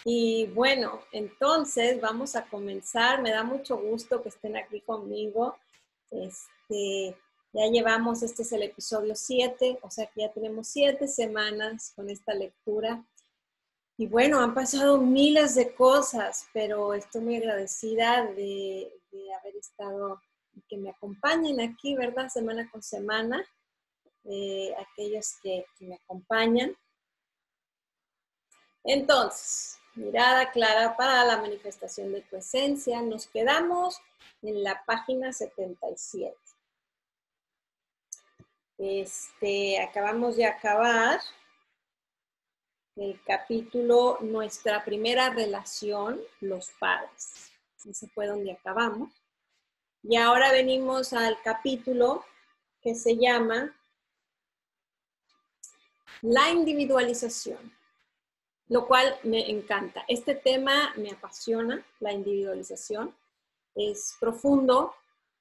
Y bueno, entonces vamos a comenzar. Me da mucho gusto que estén aquí conmigo. Ya llevamos, este es el episodio 7, o sea que ya tenemos 7 semanas con esta lectura. Y bueno, han pasado miles de cosas, pero estoy muy agradecida de haber estado y que me acompañen aquí, ¿verdad? Semana con semana, aquellos que me acompañan. Entonces, mirada clara para la manifestación de tu esencia. Nos quedamos en la página 77. Acabamos de acabar el capítulo Nuestra primera relación, los padres. Ese fue donde acabamos. Y ahora venimos al capítulo que se llama La individualización, lo cual me encanta. Este tema me apasiona, la individualización. Es profundo,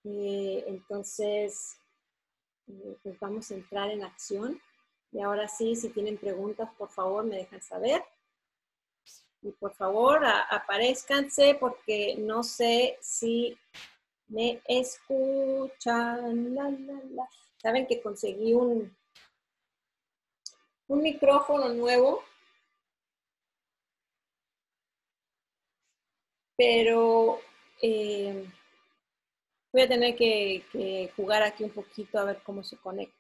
entonces pues vamos a entrar en acción. Y ahora sí, si tienen preguntas, por favor, me dejan saber. Y por favor, aparézcanse porque no sé si me escuchan. Saben que conseguí un micrófono nuevo, pero voy a tener que jugar aquí un poquito a ver cómo se conecta.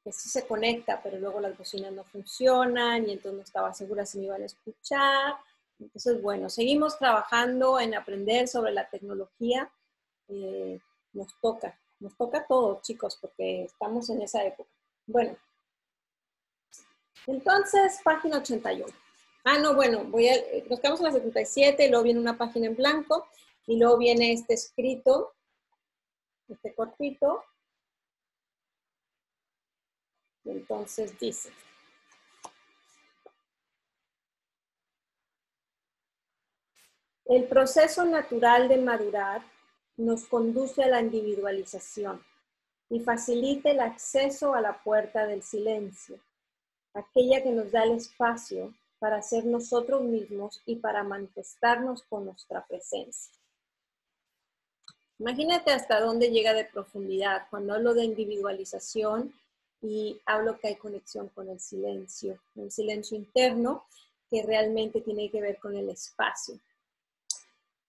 Que sí se conecta, pero luego las bocinas no funcionan y entonces no estaba segura si me iban a escuchar. Entonces, bueno, seguimos trabajando en aprender sobre la tecnología. Nos toca todo, chicos, porque estamos en esa época. Bueno, entonces, página 81. No, bueno, nos quedamos en la 77, luego viene una página en blanco y luego viene este escrito, este cortito. Y entonces dice: el proceso natural de madurar nos conduce a la individualización y facilita el acceso a la puerta del silencio, aquella que nos da el espacio para ser nosotros mismos y para manifestarnos con nuestra presencia. Imagínate hasta dónde llega de profundidad cuando hablo de individualización y hablo que hay conexión con el silencio interno, que realmente tiene que ver con el espacio.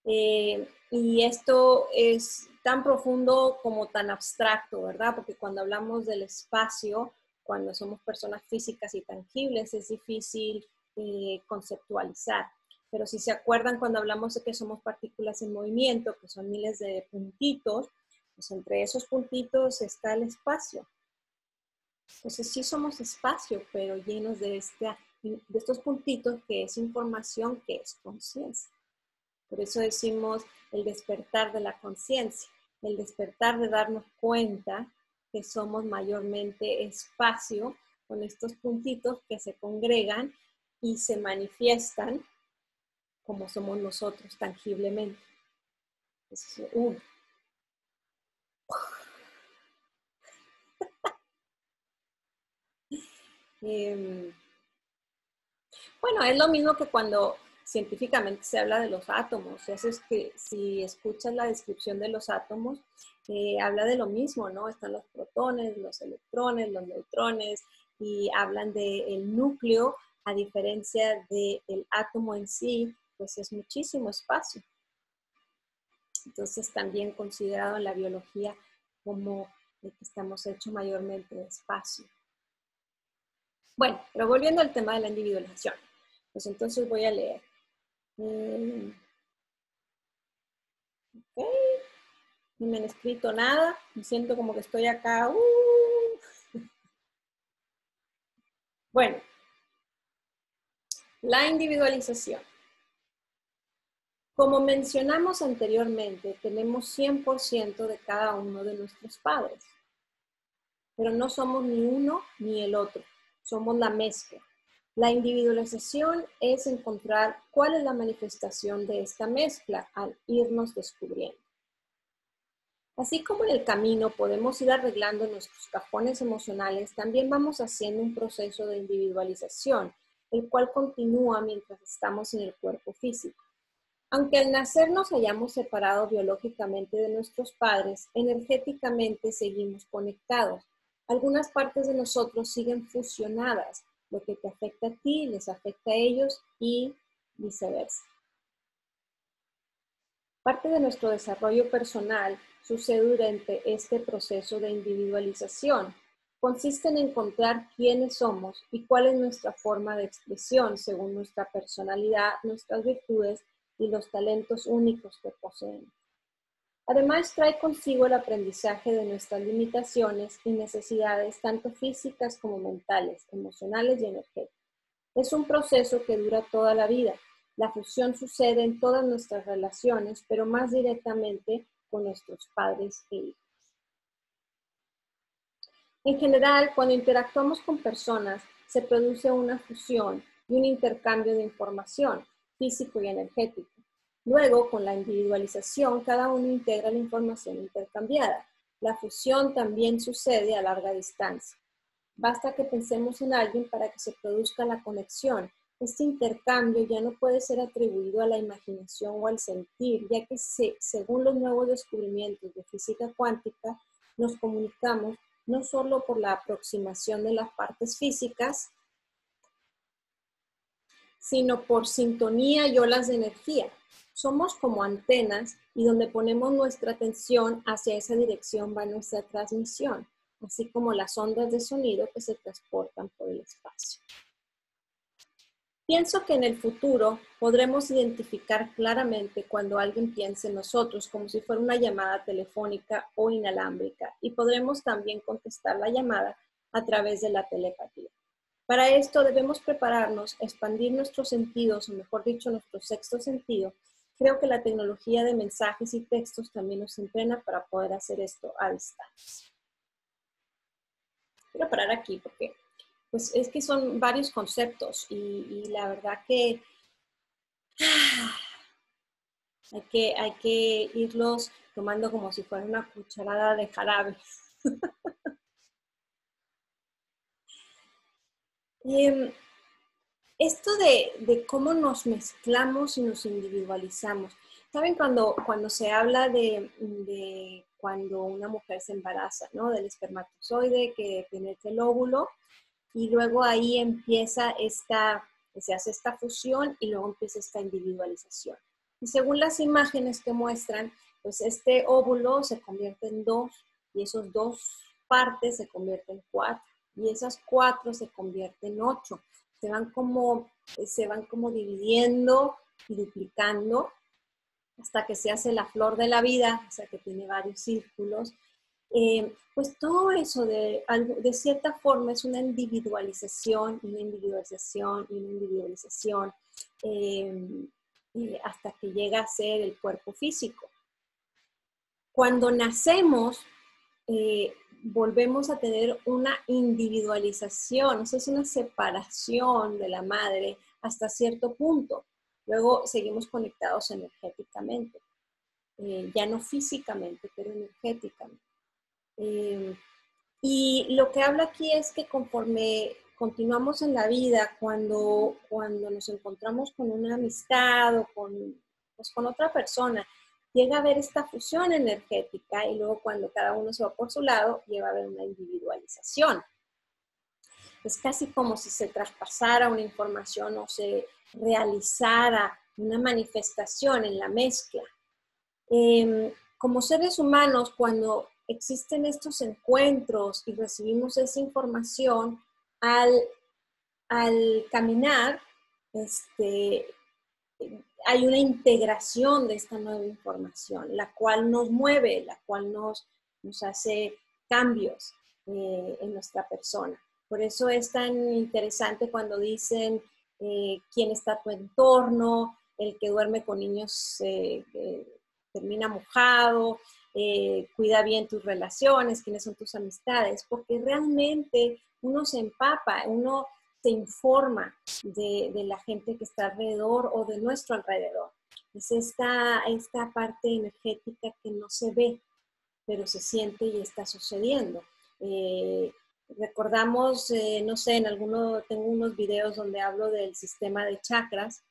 Y esto es tan profundo como tan abstracto, ¿verdad? Porque cuando hablamos del espacio, cuando somos personas físicas y tangibles, es difícil conceptualizar. Pero si se acuerdan cuando hablamos de que somos partículas en movimiento, que son miles de puntitos, pues entre esos puntitos está el espacio. Entonces sí somos espacio, pero llenos de estos puntitos que es información, que es conciencia. Por eso decimos el despertar de la conciencia, el despertar de darnos cuenta que somos mayormente espacio con estos puntitos que se congregan y se manifiestan como somos nosotros tangiblemente. Bueno, es lo mismo que cuando científicamente se habla de los átomos. Es que si escuchas la descripción de los átomos, habla de lo mismo, ¿no? Están los protones, los electrones, los neutrones, y hablan del núcleo, a diferencia del átomo en sí, pues es muchísimo espacio. Entonces, también considerado en la biología como que estamos hechos mayormente de espacio. Bueno, pero volviendo al tema de la individualización, pues entonces voy a leer. Ok, no me han escrito nada, me siento como que estoy acá. Bueno, la individualización. Como mencionamos anteriormente, tenemos 100% de cada uno de nuestros padres, pero no somos ni uno ni el otro, somos la mezcla. La individualización es encontrar cuál es la manifestación de esta mezcla al irnos descubriendo. Así como en el camino podemos ir arreglando nuestros cajones emocionales, también vamos haciendo un proceso de individualización el cual continúa mientras estamos en el cuerpo físico. Aunque al nacer nos hayamos separado biológicamente de nuestros padres, energéticamente seguimos conectados. Algunas partes de nosotros siguen fusionadas. Lo que te afecta a ti les afecta a ellos y viceversa. Parte de nuestro desarrollo personal sucede durante este proceso de individualización. Consiste en encontrar quiénes somos y cuál es nuestra forma de expresión según nuestra personalidad, nuestras virtudes y los talentos únicos que poseemos. Además, trae consigo el aprendizaje de nuestras limitaciones y necesidades, tanto físicas como mentales, emocionales y energéticas. Es un proceso que dura toda la vida. La fusión sucede en todas nuestras relaciones, pero más directamente con nuestros padres e hijos. En general, cuando interactuamos con personas, se produce una fusión y un intercambio de información físico y energético. Luego, con la individualización, cada uno integra la información intercambiada. La fusión también sucede a larga distancia. Basta que pensemos en alguien para que se produzca la conexión. Este intercambio ya no puede ser atribuido a la imaginación o al sentir, ya que según los nuevos descubrimientos de física cuántica, nos comunicamos no solo por la aproximación de las partes físicas, sino por sintonía y olas de energía. Somos como antenas y donde ponemos nuestra atención hacia esa dirección va nuestra transmisión, así como las ondas de sonido que se transportan por el espacio. Pienso que en el futuro podremos identificar claramente cuando alguien piense en nosotros como si fuera una llamada telefónica o inalámbrica y podremos también contestar la llamada a través de la telepatía. Para esto debemos prepararnos, expandir nuestros sentidos, o mejor dicho, nuestro sexto sentido. Creo que la tecnología de mensajes y textos también nos entrena para poder hacer esto a distancia. Quiero parar aquí porque pues, es que son varios conceptos y la verdad que hay que irlos tomando como si fuera una cucharada de jarabe. Esto de cómo nos mezclamos y nos individualizamos. ¿Saben cuando se habla de cuando una mujer se embaraza, ¿no? Del espermatozoide que penetra el óvulo y luego ahí empieza se hace esta fusión y luego empieza esta individualización. Y según las imágenes que muestran, pues este óvulo se convierte en 2 y esos 2 partes se convierten en 4 y esas 4 se convierten en 8. Se van como dividiendo y duplicando hasta que se hace la flor de la vida, o sea que tiene varios círculos. Pues todo eso de cierta forma es una individualización, hasta que llega a ser el cuerpo físico. Cuando nacemos, volvemos a tener una individualización, eso es una separación de la madre hasta cierto punto. Luego seguimos conectados energéticamente, ya no físicamente, pero energéticamente. Y lo que hablo aquí es que conforme continuamos en la vida, cuando nos encontramos con una amistad o con otra persona, llega a haber esta fusión energética y luego cuando cada uno se va por su lado, llega a haber una individualización. Es casi como si se traspasara una información o se realizara una manifestación en la mezcla. Como seres humanos, cuando existen estos encuentros y recibimos esa información, al caminar, hay una integración de esta nueva información, la cual nos mueve, la cual nos hace cambios en nuestra persona. Por eso es tan interesante cuando dicen quién está a tu entorno, el que duerme con niños termina mojado, cuida bien tus relaciones, quiénes son tus amistades, porque realmente uno se empapa, uno se informa de la gente que está alrededor o de nuestro alrededor. Es esta parte energética que no se ve, pero se siente y está sucediendo. Recordamos, no sé, tengo unos videos donde hablo del sistema de chakras,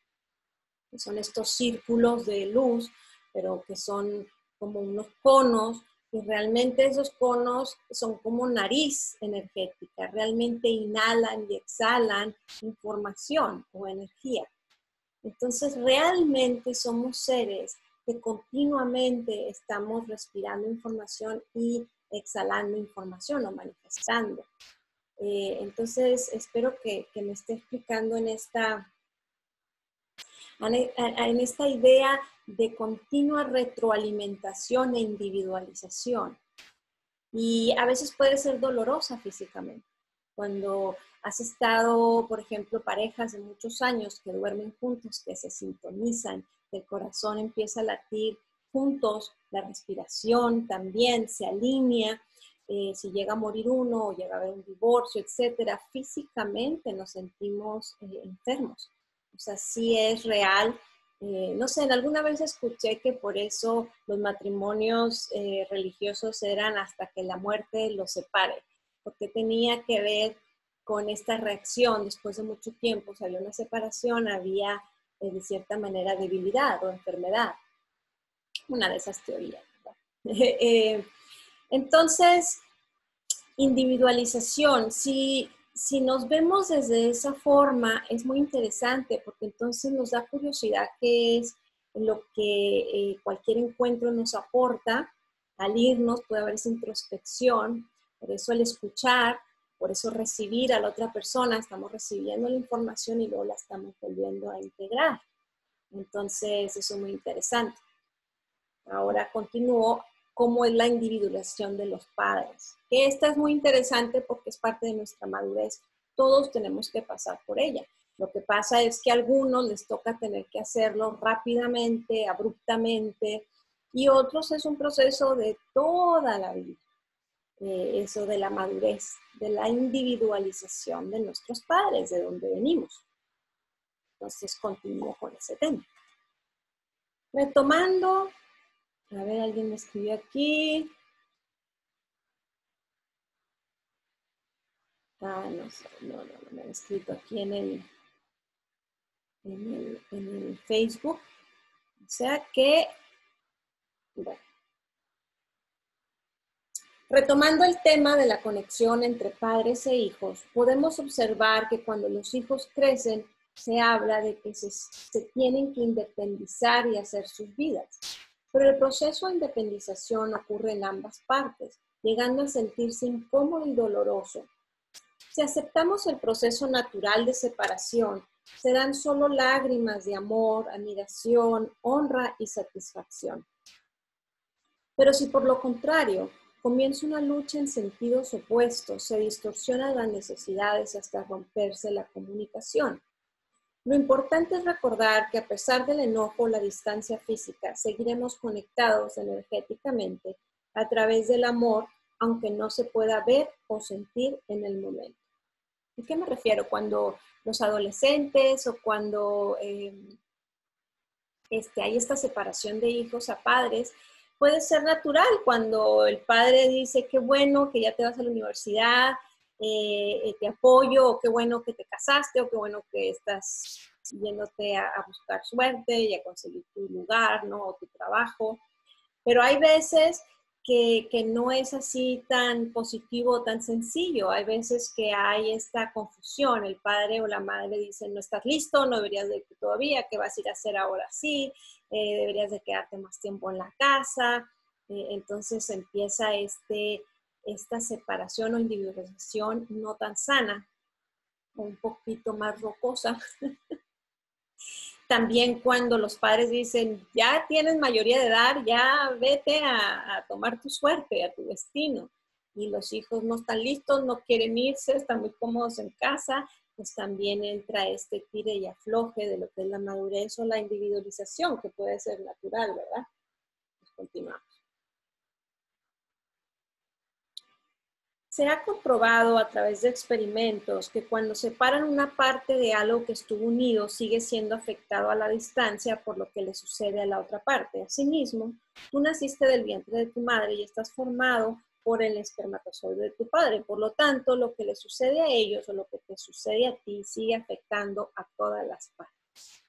que son estos círculos de luz, pero que son como unos conos, y realmente esos conos son como nariz energética, realmente inhalan y exhalan información o energía. Entonces, realmente somos seres que continuamente estamos respirando información y exhalando información o manifestando. Entonces, espero que me esté explicando en esta idea de continua retroalimentación e individualización. Y a veces puede ser dolorosa físicamente. Cuando has estado, por ejemplo, parejas de muchos años que duermen juntos, que se sintonizan, que el corazón empieza a latir juntos, la respiración también se alinea. Si llega a morir uno o llega a haber un divorcio, etcétera, físicamente nos sentimos enfermos. O sea, sí es real. No sé, alguna vez escuché que por eso los matrimonios religiosos eran hasta que la muerte los separe, porque tenía que ver con esta reacción después de mucho tiempo. O sea, había una separación, había de cierta manera debilidad o enfermedad. Una de esas teorías, ¿verdad? Entonces, individualización, si nos vemos desde esa forma, es muy interesante porque entonces nos da curiosidad qué es lo que cualquier encuentro nos aporta. Al irnos puede haber esa introspección, por eso el escuchar, por eso recibir a la otra persona, estamos recibiendo la información y luego la estamos volviendo a integrar. Entonces, eso es muy interesante. Ahora continúo. ¿Cómo es la individualización de los padres? Que esta es muy interesante porque es parte de nuestra madurez. Todos tenemos que pasar por ella. Lo que pasa es que a algunos les toca tener que hacerlo rápidamente, abruptamente, y otros es un proceso de toda la vida. Eso de la madurez, de la individualización de nuestros padres, de donde venimos. Entonces continúo con ese tema. Retomando. A ver, alguien me escribió aquí. No sé, no me han escrito aquí en el Facebook. O sea que, bueno. Retomando el tema de la conexión entre padres e hijos, podemos observar que cuando los hijos crecen, se habla de que se tienen que independizar y hacer sus vidas. Pero el proceso de independización ocurre en ambas partes, llegando a sentirse incómodo y doloroso. Si aceptamos el proceso natural de separación, serán solo lágrimas de amor, admiración, honra y satisfacción. Pero si por lo contrario comienza una lucha en sentidos opuestos, se distorsionan las necesidades hasta romperse la comunicación. Lo importante es recordar que a pesar del enojo o la distancia física, seguiremos conectados energéticamente a través del amor, aunque no se pueda ver o sentir en el momento. ¿A qué me refiero? Cuando los adolescentes o cuando hay esta separación de hijos a padres, puede ser natural cuando el padre dice, qué bueno que ya te vas a la universidad, te apoyo, o qué bueno que te casaste, o qué bueno que estás yéndote a buscar suerte y a conseguir tu lugar, ¿no? O tu trabajo. Pero hay veces que no es así tan positivo, tan sencillo. Hay veces que hay esta confusión. El padre o la madre dicen, no estás listo, no deberías de ir todavía, ¿qué vas a ir a hacer ahora sí? Deberías de quedarte más tiempo en la casa. Entonces empieza esta separación o individualización no tan sana, o un poquito más rocosa. También cuando los padres dicen, ya tienes mayoría de edad, ya vete a tomar tu suerte, a tu destino. Y los hijos no están listos, no quieren irse, están muy cómodos en casa, pues también entra este tire y afloje de lo que es la madurez o la individualización, que puede ser natural, ¿verdad? Pues continuamos. Se ha comprobado a través de experimentos que cuando separan una parte de algo que estuvo unido, sigue siendo afectado a la distancia por lo que le sucede a la otra parte. Asimismo, tú naciste del vientre de tu madre y estás formado por el espermatozoide de tu padre. Por lo tanto, lo que le sucede a ellos o lo que te sucede a ti sigue afectando a todas las partes.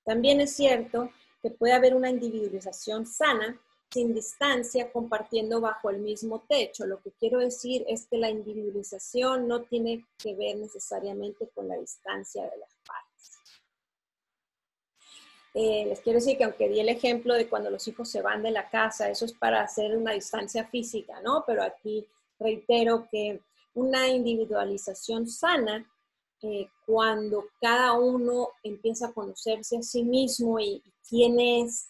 También es cierto que puede haber una individualización sana, sin distancia, compartiendo bajo el mismo techo. Lo que quiero decir es que la individualización no tiene que ver necesariamente con la distancia de las partes. Les quiero decir que aunque di el ejemplo de cuando los hijos se van de la casa, eso es para hacer una distancia física, ¿no? Pero aquí reitero que una individualización sana, cuando cada uno empieza a conocerse a sí mismo y quién es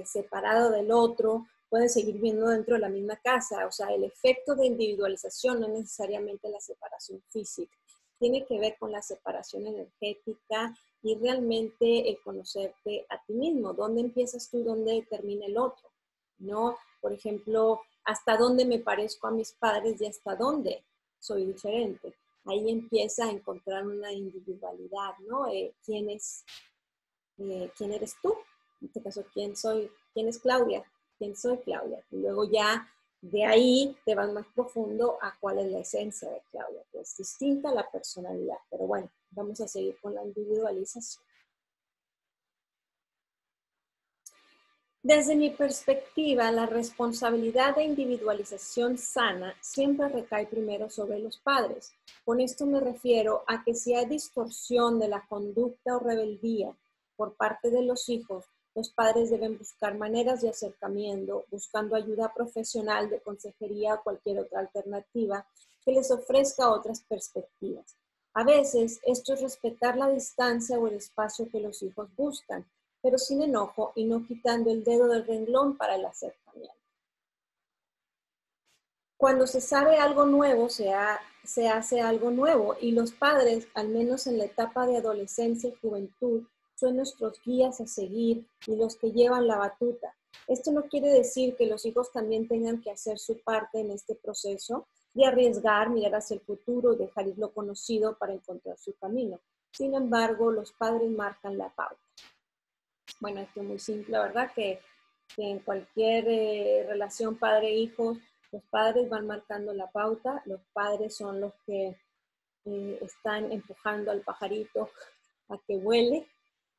separado del otro, pueden seguir viviendo dentro de la misma casa. O sea, el efecto de individualización no es necesariamente la separación física, tiene que ver con la separación energética y realmente el conocerte a ti mismo. ¿Dónde empiezas tú? ¿Dónde termina el otro? ¿No? Por ejemplo, ¿hasta dónde me parezco a mis padres y hasta dónde soy diferente? Ahí empieza a encontrar una individualidad, ¿no? ¿Quién eres tú? En este caso, ¿quién es Claudia? ¿Quién soy Claudia? Y luego ya de ahí te vas más profundo a cuál es la esencia de Claudia, que es distinta a la personalidad. Pero bueno, vamos a seguir con la individualización. Desde mi perspectiva, la responsabilidad de individualización sana siempre recae primero sobre los padres. Con esto me refiero a que si hay distorsión de la conducta o rebeldía por parte de los hijos, los padres deben buscar maneras de acercamiento, buscando ayuda profesional de consejería o cualquier otra alternativa que les ofrezca otras perspectivas. A veces, esto es respetar la distancia o el espacio que los hijos buscan, pero sin enojo y no quitando el dedo del renglón para el acercamiento. Cuando se sabe algo nuevo, se hace algo nuevo y los padres, al menos en la etapa de adolescencia y juventud, son nuestros guías a seguir y los que llevan la batuta. Esto no quiere decir que los hijos también tengan que hacer su parte en este proceso y arriesgar, mirar hacia el futuro y dejar ir lo conocido para encontrar su camino. Sin embargo, los padres marcan la pauta. Bueno, esto es muy simple, ¿verdad? Que en cualquier relación padre-hijo, los padres van marcando la pauta, los padres son los que están empujando al pajarito a que vuele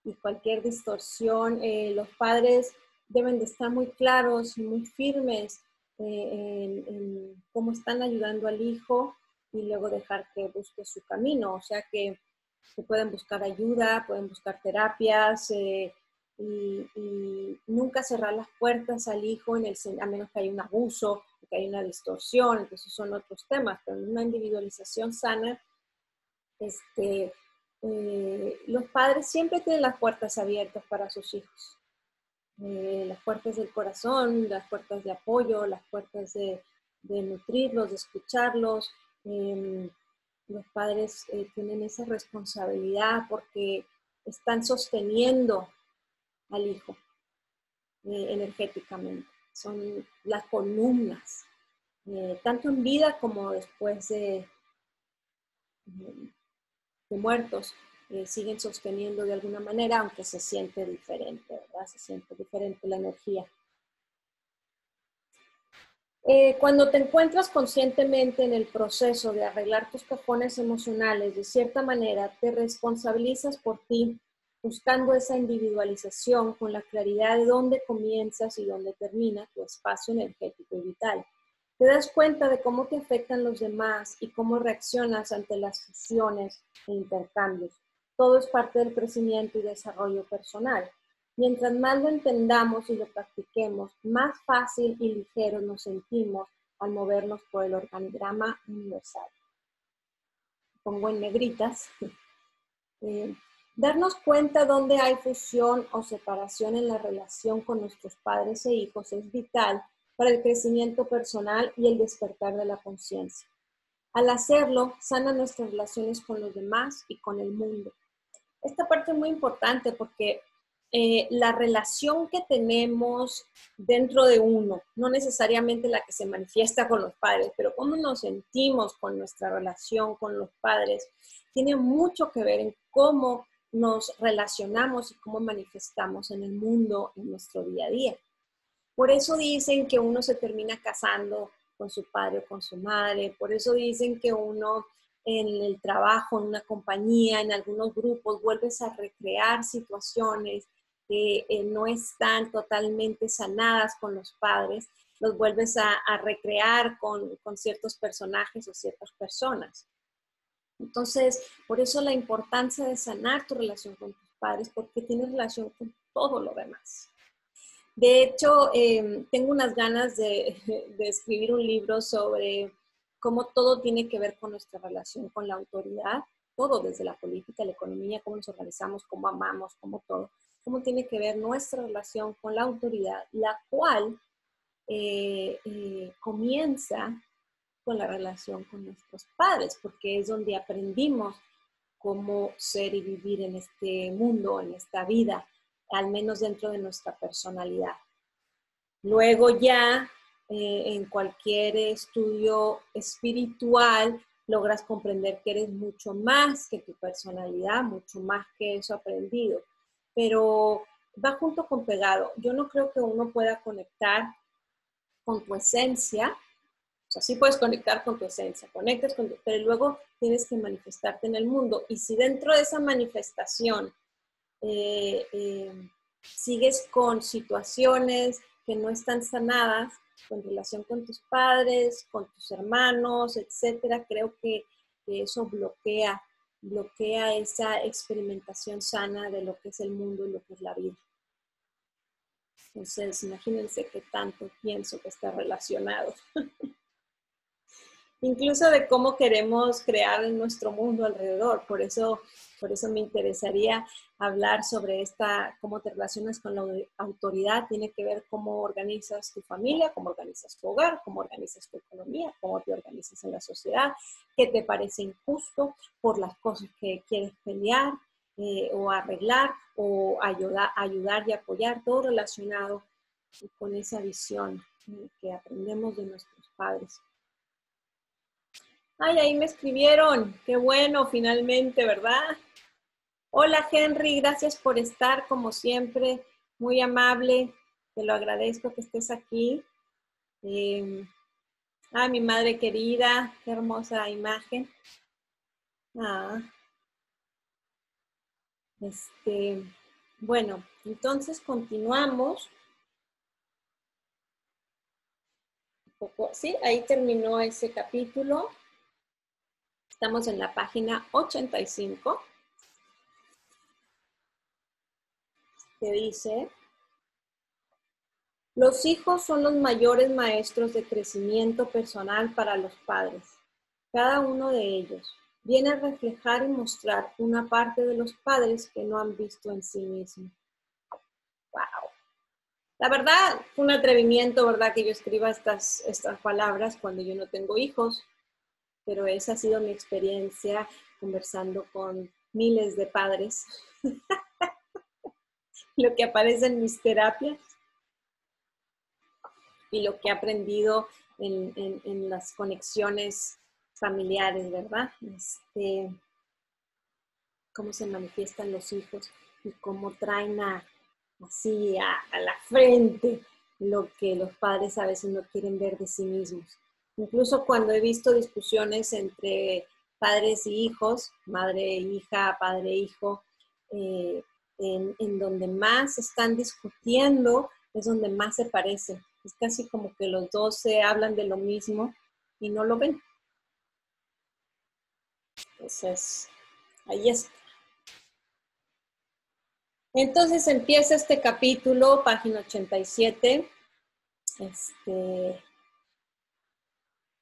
y cualquier distorsión, los padres deben de estar muy claros y muy firmes en cómo están ayudando al hijo y luego dejar que busque su camino. O sea que pueden buscar ayuda, pueden buscar terapias y nunca cerrar las puertas al hijo a menos que haya un abuso, que haya una distorsión, entonces son otros temas, pero en una individualización sana, los padres siempre tienen las puertas abiertas para sus hijos. Las puertas del corazón, las puertas de apoyo, las puertas de nutrirlos, de escucharlos. Los padres tienen esa responsabilidad porque están sosteniendo al hijo energéticamente. Son las columnas, tanto en vida como después de muertos, siguen sosteniendo de alguna manera, aunque se siente diferente, ¿verdad? Se siente diferente la energía. Cuando te encuentras conscientemente en el proceso de arreglar tus cajones emocionales, de cierta manera te responsabilizas por ti, buscando esa individualización con la claridad de dónde comienzas y dónde termina tu espacio energético y vital. Te das cuenta de cómo te afectan los demás y cómo reaccionas ante las fusiones e intercambios. Todo es parte del crecimiento y desarrollo personal. Mientras más lo entendamos y lo practiquemos, más fácil y ligero nos sentimos al movernos por el organigrama universal. Pongo en negritas. Darnos cuenta dónde hay fusión o separación en la relación con nuestros padres e hijos es vital para el crecimiento personal y el despertar de la conciencia. Al hacerlo, sana nuestras relaciones con los demás y con el mundo. Esta parte es muy importante porque la relación que tenemos dentro de uno, no necesariamente la que se manifiesta con los padres, pero cómo nos sentimos con nuestra relación con los padres, tiene mucho que ver en cómo nos relacionamos y cómo manifestamos en el mundo, en nuestro día a día. Por eso dicen que uno se termina casando con su padre o con su madre. Por eso dicen que uno en el trabajo, en una compañía, en algunos grupos, vuelves a recrear situaciones que no están totalmente sanadas con los padres, los vuelves a recrear con ciertos personajes o ciertas personas. Entonces, por eso la importancia de sanar tu relación con tus padres, porque tienes relación con todo lo demás. De hecho, tengo unas ganas de escribir un libro sobre cómo todo tiene que ver con nuestra relación con la autoridad, todo desde la política, la economía, cómo nos organizamos, cómo amamos, cómo todo, cómo tiene que ver nuestra relación con la autoridad, la cual comienza con la relación con nuestros padres, porque es donde aprendimos cómo ser y vivir en este mundo, en esta vida, al menos dentro de nuestra personalidad. Luego ya en cualquier estudio espiritual logras comprender que eres mucho más que tu personalidad, mucho más que eso aprendido, pero va junto con pegado. Yo no creo que uno pueda conectar con tu esencia. O sea, sí puedes conectar con tu esencia, pero luego tienes que manifestarte en el mundo. Y si dentro de esa manifestación sigues con situaciones que no están sanadas, con relación con tus padres, con tus hermanos, etcétera, creo que eso bloquea esa experimentación sana de lo que es el mundo y lo que es la vida. Entonces, imagínense qué tanto pienso que está relacionado. Incluso de cómo queremos crear nuestro mundo alrededor. Por eso me interesaría hablar sobre cómo te relacionas con la autoridad. Tiene que ver cómo organizas tu familia, cómo organizas tu hogar, cómo organizas tu economía, cómo te organizas en la sociedad, qué te parece injusto por las cosas que quieres pelear o arreglar o ayudar y apoyar, todo relacionado con esa visión que aprendemos de nuestros padres. Ay, ahí me escribieron. Qué bueno, finalmente, ¿verdad? Hola, Henry, gracias por estar, como siempre, muy amable. Te lo agradezco que estés aquí. Mi madre querida, qué hermosa imagen. Bueno, entonces continuamos. Sí, ahí terminó ese capítulo. Estamos en la página 85, que dice: los hijos son los mayores maestros de crecimiento personal para los padres. Cada uno de ellos viene a reflejar y mostrar una parte de los padres que no han visto en sí mismos. ¡Wow! La verdad, fue un atrevimiento, ¿verdad?, que yo escriba estas palabras cuando yo no tengo hijos, pero esa ha sido mi experiencia conversando con miles de padres, lo que aparece en mis terapias y lo que he aprendido en las conexiones familiares, ¿verdad? Cómo se manifiestan los hijos y cómo traen así a la frente lo que los padres a veces no quieren ver de sí mismos. Incluso cuando he visto discusiones entre padres y hijos, madre e hija, padre e hijo, en donde más están discutiendo es donde más se parecen. Es casi como que los dos se hablan de lo mismo y no lo ven. Entonces, ahí está. Entonces empieza este capítulo, página 87.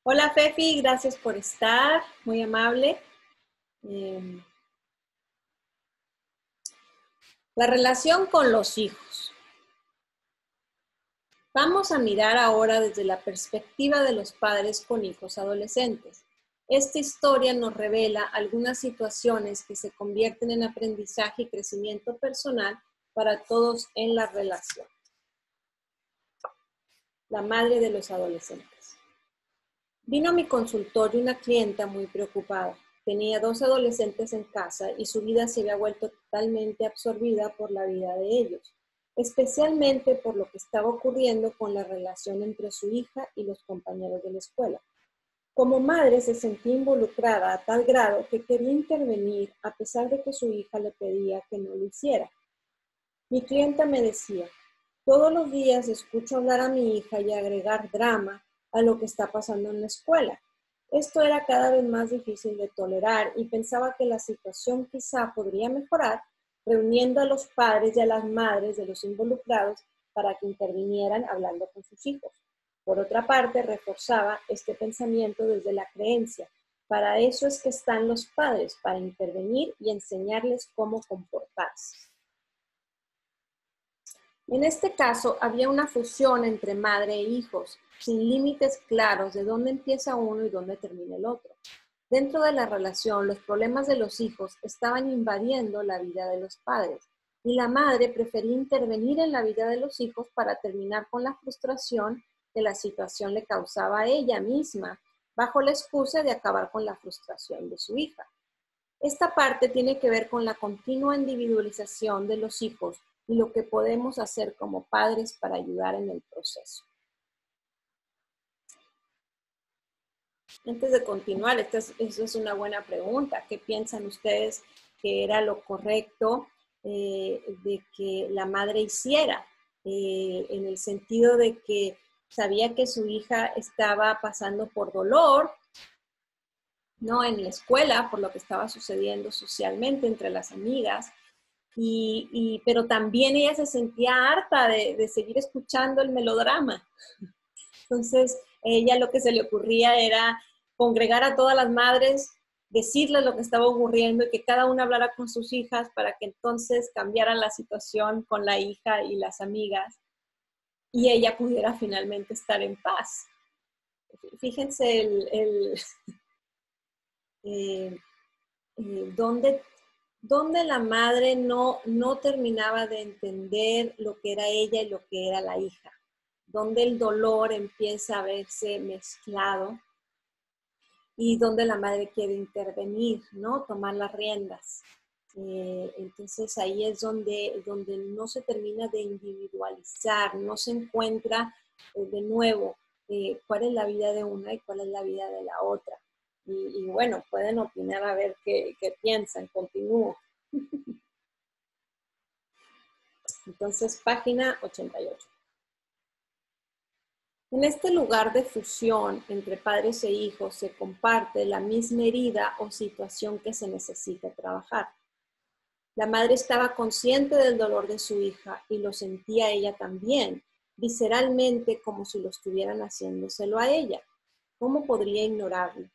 Hola Fefi, gracias por estar, muy amable. La relación con los hijos. Vamos a mirar ahora desde la perspectiva de los padres con hijos adolescentes. Esta historia nos revela algunas situaciones que se convierten en aprendizaje y crecimiento personal para todos en la relación. La madre de los adolescentes. Vino a mi consultorio una clienta muy preocupada. Tenía 2 adolescentes en casa y su vida se había vuelto totalmente absorbida por la vida de ellos. especialmente por lo que estaba ocurriendo con la relación entre su hija y los compañeros de la escuela. Como madre se sentía involucrada a tal grado que quería intervenir a pesar de que su hija le pedía que no lo hiciera. Mi clienta me decía, todos los días escucho hablar a mi hija y agregar drama a lo que está pasando en la escuela. Esto era cada vez más difícil de tolerar y pensaba que la situación quizá podría mejorar reuniendo a los padres y a las madres de los involucrados para que intervinieran hablando con sus hijos. Por otra parte, reforzaba este pensamiento desde la creencia. Para eso es que están los padres, para intervenir y enseñarles cómo comportarse. En este caso, había una fusión entre madre e hijos, sin límites claros de dónde empieza uno y dónde termina el otro. Dentro de la relación, los problemas de los hijos estaban invadiendo la vida de los padres y la madre prefería intervenir en la vida de los hijos para terminar con la frustración que la situación le causaba a ella misma, bajo la excusa de acabar con la frustración de su hija. Esta parte tiene que ver con la continua individualización de los hijos y lo que podemos hacer como padres para ayudar en el proceso. Antes de continuar, esta es una buena pregunta. ¿Qué piensan ustedes que era lo correcto de que la madre hiciera? En el sentido de que sabía que su hija estaba pasando por dolor, ¿no? En la escuela, por lo que estaba sucediendo socialmente entre las amigas, pero también ella se sentía harta de seguir escuchando el melodrama. Entonces, ella lo que se le ocurría era congregar a todas las madres, decirles lo que estaba ocurriendo y que cada una hablara con sus hijas para que entonces cambiara la situación con la hija y las amigas y ella pudiera finalmente estar en paz. Fíjense donde la madre no terminaba de entender lo que era ella y lo que era la hija, donde el dolor empieza a verse mezclado y donde la madre quiere intervenir, ¿no? Tomar las riendas. Entonces ahí es donde no se termina de individualizar, no se encuentra de nuevo cuál es la vida de una y cuál es la vida de la otra. Y bueno, pueden opinar a ver qué piensan. Continúo. Entonces, página 88. En este lugar de fusión entre padres e hijos se comparte la misma herida o situación que se necesita trabajar. La madre estaba consciente del dolor de su hija y lo sentía ella también, visceralmente como si lo estuvieran haciéndoselo a ella. ¿Cómo podría ignorarlo?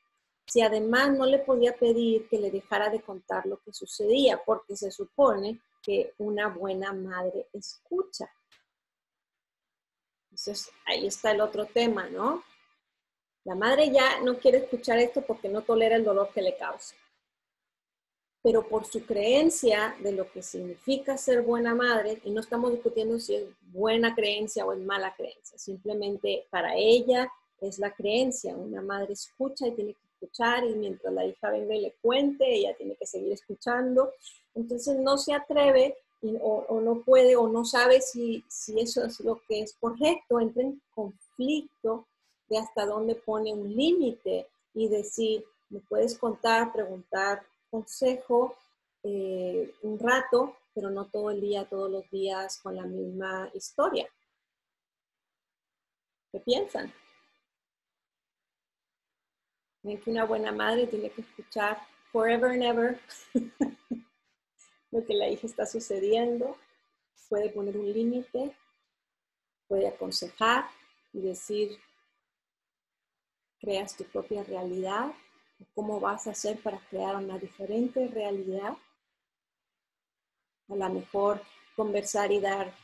Si además no le podía pedir que le dejara de contar lo que sucedía, porque se supone que una buena madre escucha. Entonces, ahí está el otro tema, ¿no? La madre ya no quiere escuchar esto porque no tolera el dolor que le causa. Pero por su creencia de lo que significa ser buena madre, y no estamos discutiendo si es buena creencia o es mala creencia, simplemente para ella es la creencia. Una madre escucha y tiene que escuchar, y mientras la hija venga y le cuente, ella tiene que seguir escuchando. Entonces no se atreve o no puede o no sabe si eso es lo que es correcto, entra en conflicto de hasta dónde pone un límite y decir, me puedes contar, preguntar consejo un rato, pero no todo el día, todos los días con la misma historia. ¿Qué piensan? Ven que una buena madre tiene que escuchar forever and ever lo que la hija está sucediendo, puede poner un límite, puede aconsejar y decir, creas tu propia realidad, cómo vas a hacer para crear una diferente realidad. A lo mejor conversar y dar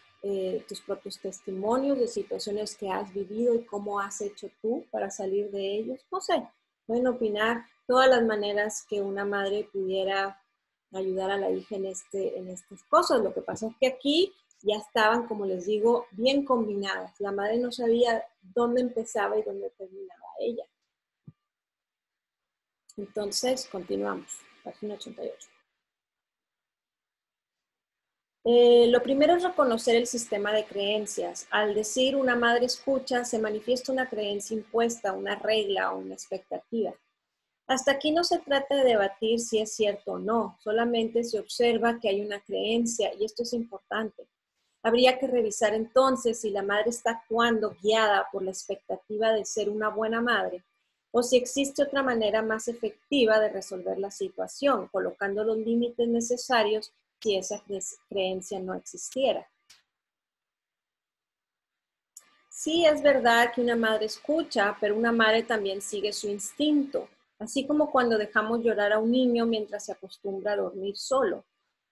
tus propios testimonios de situaciones que has vivido y cómo has hecho tú para salir de ellos. No sé, pueden opinar todas las maneras que una madre pudiera ayudar a la hija en estas cosas. Lo que pasa es que aquí ya estaban, como les digo, bien combinadas. La madre no sabía dónde empezaba y dónde terminaba ella. Entonces, continuamos. Página 88. Lo primero es reconocer el sistema de creencias. Al decir una madre escucha, se manifiesta una creencia impuesta, una regla o una expectativa. Hasta aquí no se trata de debatir si es cierto o no, solamente se observa que hay una creencia y esto es importante. Habría que revisar entonces si la madre está actuando guiada por la expectativa de ser una buena madre o si existe otra manera más efectiva de resolver la situación, colocando los límites necesarios si esa creencia no existiera. Sí, es verdad que una madre escucha, pero una madre también sigue su instinto, así como cuando dejamos llorar a un niño mientras se acostumbra a dormir solo,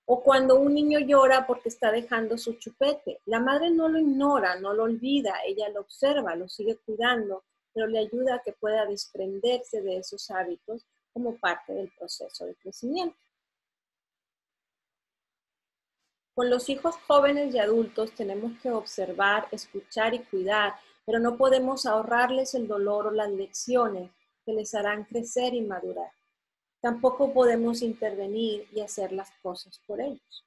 o cuando un niño llora porque está dejando su chupete. La madre no lo ignora, no lo olvida, ella lo observa, lo sigue cuidando, pero le ayuda a que pueda desprenderse de esos hábitos como parte del proceso de crecimiento. Con los hijos jóvenes y adultos tenemos que observar, escuchar y cuidar, pero no podemos ahorrarles el dolor o las lecciones que les harán crecer y madurar. Tampoco podemos intervenir y hacer las cosas por ellos.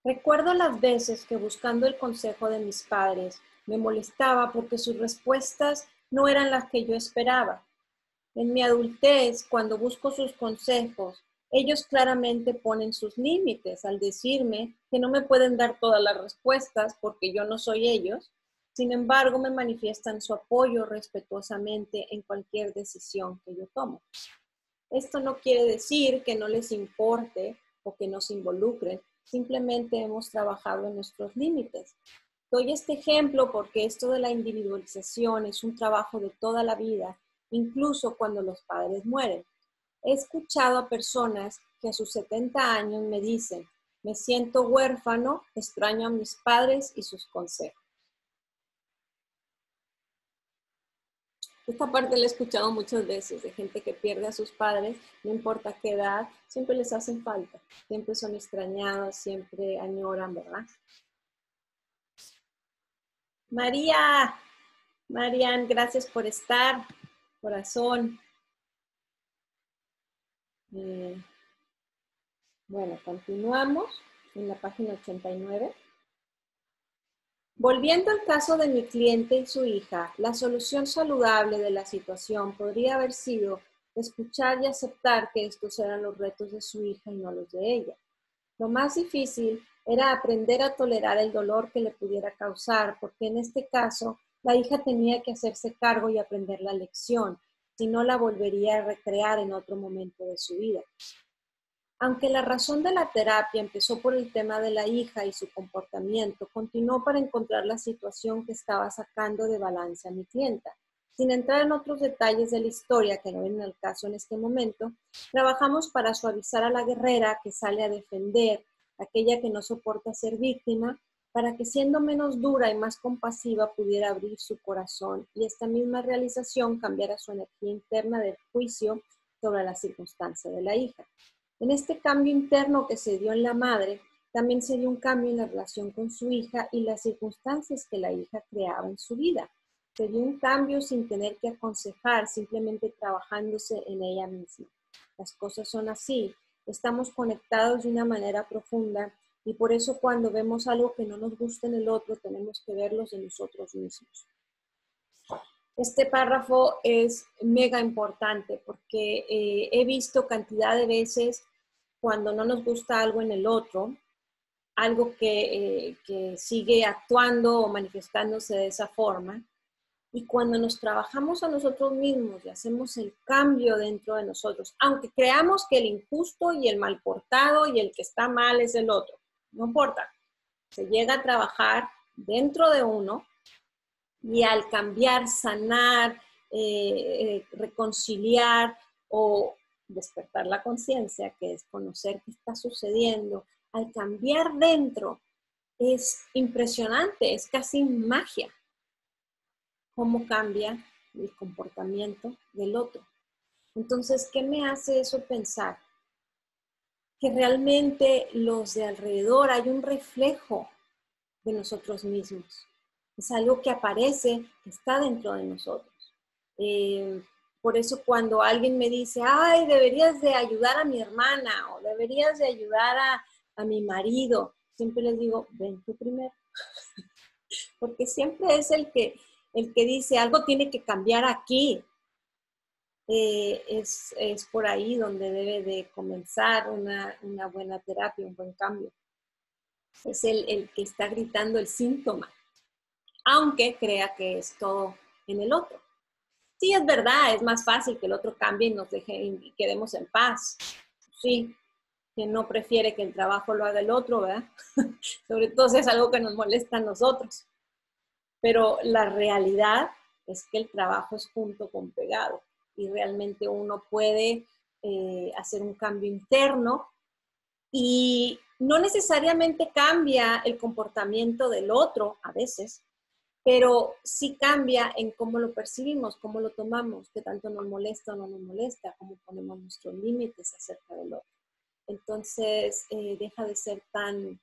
Recuerdo las veces que buscando el consejo de mis padres me molestaba porque sus respuestas no eran las que yo esperaba. En mi adultez, cuando busco sus consejos, ellos claramente ponen sus límites al decirme que no me pueden dar todas las respuestas porque yo no soy ellos. Sin embargo, me manifiestan su apoyo respetuosamente en cualquier decisión que yo tomo. Esto no quiere decir que no les importe o que no se involucren, simplemente hemos trabajado en nuestros límites. Doy este ejemplo porque esto de la individualización es un trabajo de toda la vida, incluso cuando los padres mueren. He escuchado a personas que a sus 70 años me dicen, me siento huérfano, extraño a mis padres y sus consejos. Esta parte la he escuchado muchas veces de gente que pierde a sus padres, no importa qué edad, siempre les hacen falta, siempre son extrañados, siempre añoran, ¿verdad? María, Marian, gracias por estar, corazón. Eh, bueno, continuamos en la página 89. Volviendo al caso de mi cliente y su hija, la solución saludable de la situación podría haber sido escuchar y aceptar que estos eran los retos de su hija y no los de ella. Lo más difícil era aprender a tolerar el dolor que le pudiera causar, porque en este caso la hija tenía que hacerse cargo y aprender la lección, si no la volvería a recrear en otro momento de su vida. Aunque la razón de la terapia empezó por el tema de la hija y su comportamiento, continuó para encontrar la situación que estaba sacando de balance a mi clienta. Sin entrar en otros detalles de la historia que no vienen al caso en este momento, trabajamos para suavizar a la guerrera que sale a defender, aquella que no soporta ser víctima, para que siendo menos dura y más compasiva pudiera abrir su corazón y esta misma realización cambiara su energía interna del juicio sobre la circunstancia de la hija. En este cambio interno que se dio en la madre, también se dio un cambio en la relación con su hija y las circunstancias que la hija creaba en su vida. Se dio un cambio sin tener que aconsejar, simplemente trabajándose en ella misma. Las cosas son así, estamos conectados de una manera profunda y por eso cuando vemos algo que no nos gusta en el otro, tenemos que verlos en nosotros mismos. Este párrafo es mega importante porque he visto cantidad de veces cuando no nos gusta algo en el otro, algo que sigue actuando o manifestándose de esa forma, y cuando nos trabajamos a nosotros mismos y hacemos el cambio dentro de nosotros, aunque creamos que el injusto y el mal portado y el que está mal es el otro, no importa, se llega a trabajar dentro de uno y al cambiar, sanar, reconciliar o despertar la conciencia, que es conocer qué está sucediendo, al cambiar dentro, es impresionante, es casi magia cómo cambia el comportamiento del otro. Entonces, ¿qué me hace eso pensar? Que realmente los de alrededor hay un reflejo de nosotros mismos. Es algo que aparece, que está dentro de nosotros. por eso cuando alguien me dice, ay, deberías de ayudar a mi hermana o deberías de ayudar a mi marido, siempre les digo, ven tú primero. Porque siempre es el que dice, algo tiene que cambiar aquí. Es por ahí donde debe de comenzar una buena terapia, un buen cambio. Es el que está gritando el síntoma, aunque crea que es todo en el otro. Sí, es verdad, es más fácil que el otro cambie y nos deje y quedemos en paz. Sí, quien no prefiere que el trabajo lo haga el otro, ¿verdad? Sobre todo si es algo que nos molesta a nosotros. Pero la realidad es que el trabajo es junto con pegado y realmente uno puede hacer un cambio interno y no necesariamente cambia el comportamiento del otro a veces, pero sí cambia en cómo lo percibimos, cómo lo tomamos, qué tanto nos molesta o no nos molesta, cómo ponemos nuestros límites acerca del otro. Entonces, deja de ser tan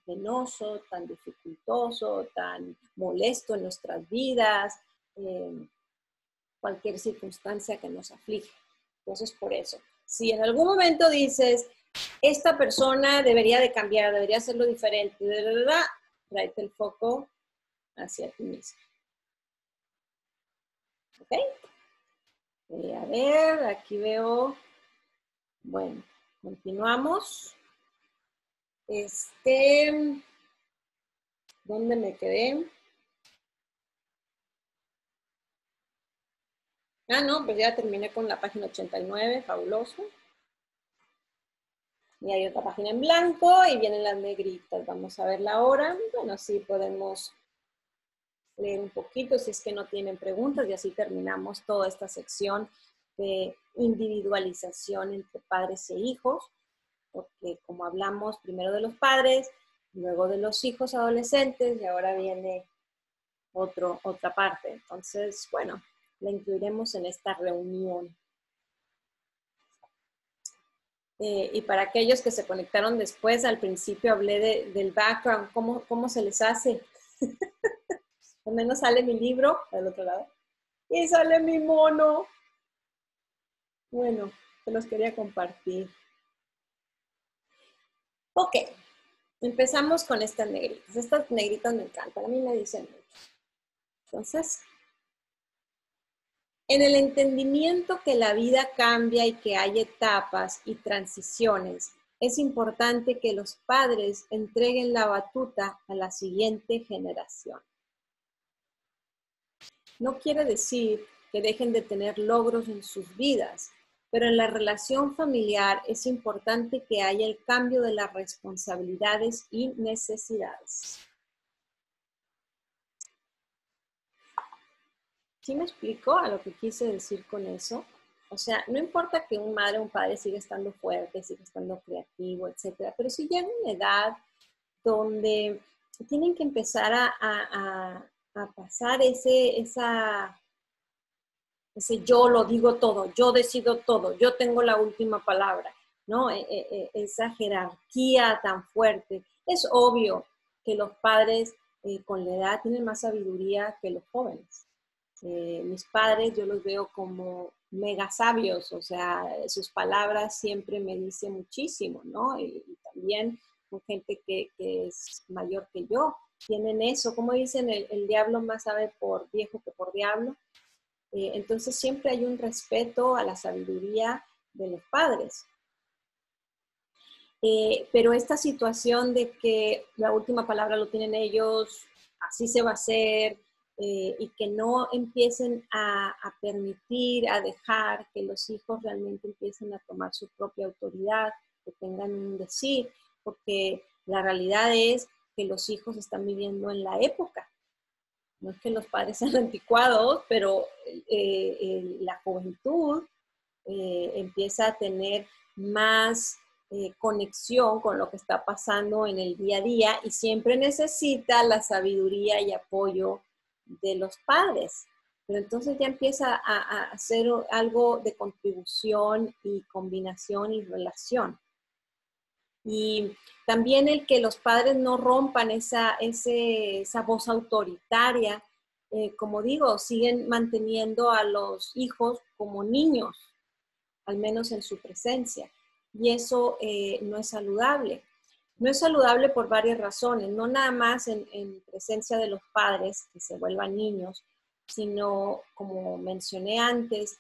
penoso, tan dificultoso, tan molesto en nuestras vidas, cualquier circunstancia que nos aflige. Entonces, por eso, si en algún momento dices, esta persona debería de cambiar, debería hacerlo diferente, de verdad, tráete el foco hacia ti mismo. ¿Ok? A ver, aquí veo, bueno, continuamos. ¿Dónde me quedé? Ah, no, pues ya terminé con la página 89, fabuloso. Y hay otra página en blanco y vienen las negritas. Vamos a verla ahora. Bueno, sí podemos leer un poquito si es que no tienen preguntas y así terminamos toda esta sección de individualización entre padres e hijos, porque como hablamos primero de los padres, luego de los hijos adolescentes y ahora viene otra parte. Entonces, bueno, la incluiremos en esta reunión. Y para aquellos que se conectaron después, al principio hablé del background, cómo se les hace. Al menos sale mi libro del otro lado. Y sale mi mono. Bueno, se los quería compartir. Ok, empezamos con estas negritas. Estas negritas me encantan, a mí me dicen mucho. Entonces, en el entendimiento que la vida cambia y que hay etapas y transiciones, es importante que los padres entreguen la batuta a la siguiente generación. No quiere decir que dejen de tener logros en sus vidas, pero en la relación familiar es importante que haya el cambio de las responsabilidades y necesidades. ¿Sí me explico a lo que quise decir con eso? O sea, no importa que un madre o un padre siga estando fuerte, siga estando creativo, etcétera, pero si llega una edad donde tienen que empezar a pasar ese yo lo digo todo, yo decido todo, yo tengo la última palabra, ¿no? Esa jerarquía tan fuerte. Es obvio que los padres con la edad tienen más sabiduría que los jóvenes. Mis padres yo los veo como mega sabios, o sea, sus palabras siempre me dicen muchísimo, ¿no? Y también con gente que es mayor que yo, tienen eso, como dicen, el diablo más sabe por viejo que por diablo. Entonces siempre hay un respeto a la sabiduría de los padres. Pero esta situación de que la última palabra lo tienen ellos, así se va a hacer, y que no empiecen a permitir, a dejar que los hijos realmente empiecen a tomar su propia autoridad, que tengan un decir, porque la realidad es que los hijos están viviendo en la época. No es que los padres sean anticuados, pero la juventud empieza a tener más conexión con lo que está pasando en el día a día y siempre necesita la sabiduría y apoyo de los padres. Pero entonces ya empieza a hacer algo de contribución y combinación y relación. Y también el que los padres no rompan esa voz autoritaria como digo, siguen manteniendo a los hijos como niños, al menos en su presencia. Y eso no es saludable. No es saludable por varias razones, no nada más en presencia de los padres que se vuelvan niños, sino, como mencioné antes,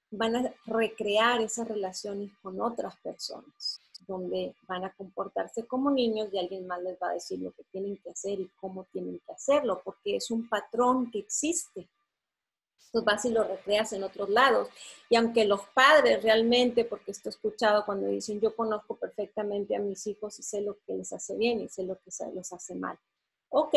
van a recrear esas relaciones con otras personas, donde van a comportarse como niños y alguien más les va a decir lo que tienen que hacer y cómo tienen que hacerlo, porque es un patrón que existe. Entonces vas y lo recreas en otros lados. Y aunque los padres realmente, porque esto he escuchado cuando dicen, yo conozco perfectamente a mis hijos y sé lo que les hace bien y sé lo que los hace mal. Ok,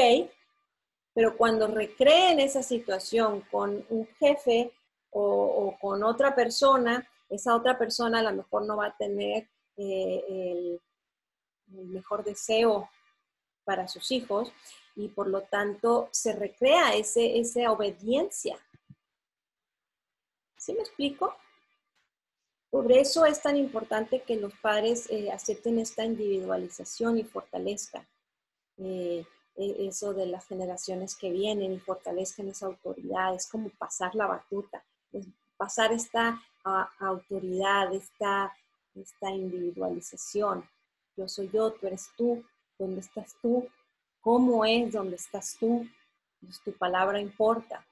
pero cuando recreen esa situación con un jefe o con otra persona, esa otra persona a lo mejor no va a tener el mejor deseo para sus hijos y por lo tanto se recrea esa obediencia. ¿Sí me explico? Por eso es tan importante que los padres acepten esta individualización y fortalezcan eso de las generaciones que vienen y fortalezcan esa autoridad. Es como pasar la batuta, es pasar esta autoridad, esta individualización. Yo soy yo, tú eres tú, ¿dónde estás tú? ¿Cómo es donde estás tú? Pues tu palabra importa.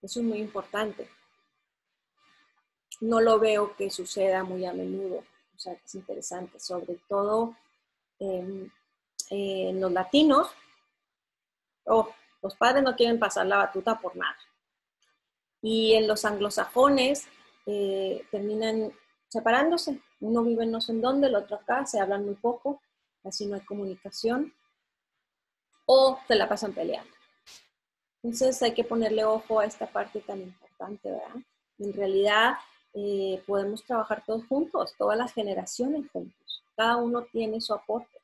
Eso es muy importante. No lo veo que suceda muy a menudo, o sea, que es interesante, sobre todo en los latinos, los padres no quieren pasar la batuta por nada. Y en los anglosajones terminan separándose. Uno vive no sé en dónde, el otro acá, se hablan muy poco, casi no hay comunicación, o se la pasan peleando. Entonces hay que ponerle ojo a esta parte tan importante, ¿verdad? En realidad podemos trabajar todos juntos, todas las generaciones juntos. Cada uno tiene su aporte.